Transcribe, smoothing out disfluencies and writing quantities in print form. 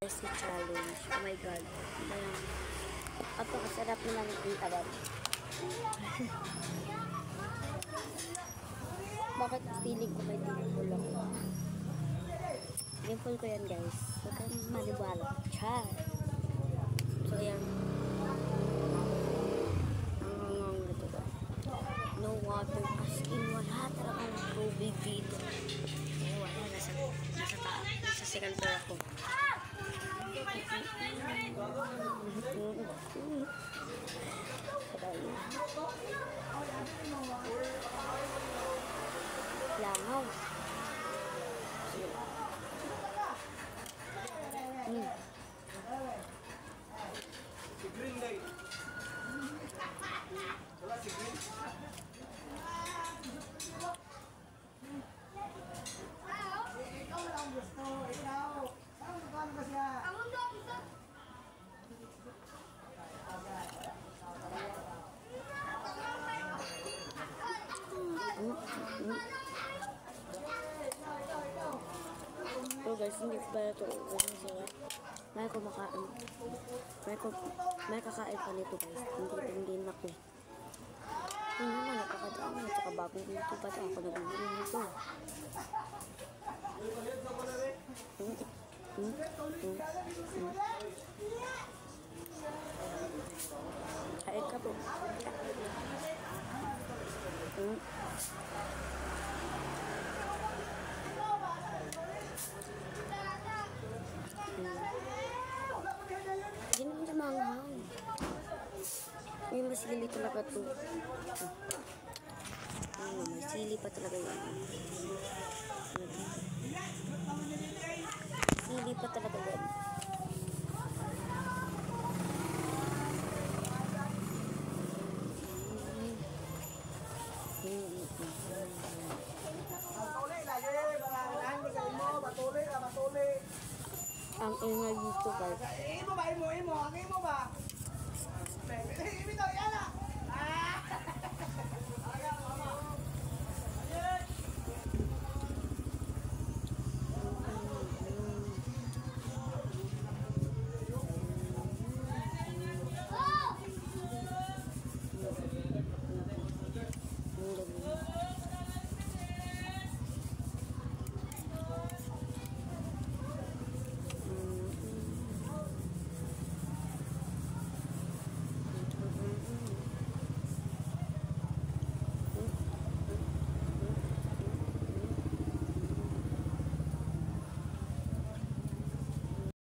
Mercy challenge. Oh my god. Napakasarap naman yung tabad. Bakit feeling ko may dimple ako? Dimple ko yan guys. Huwag kang maniwala. Char! So ayan. Ang ito ba? No water. As in, wala talagang tubig dito. Eh, wala. Nasa taas. Nasa second floor ako. Langaw. Si Green Day. Wala si Green. Ikaw lang gusto. Ikaw. Ano ba siya? Oh guys, hindi ko pala ito may kumakain. May kakain pa nito guys. Hindi na ako. Hindi na napakadami. At saka bagong ito pa ito. Ako nabibili nito. Kain ka po. Hindi naman siya manghang. May masili talaga ito. May sili pa talaga yun. Sili pa talaga yun. Ang ingay dito guys. Imo ba? Imo ba? Imo ba? Imo to, yan na!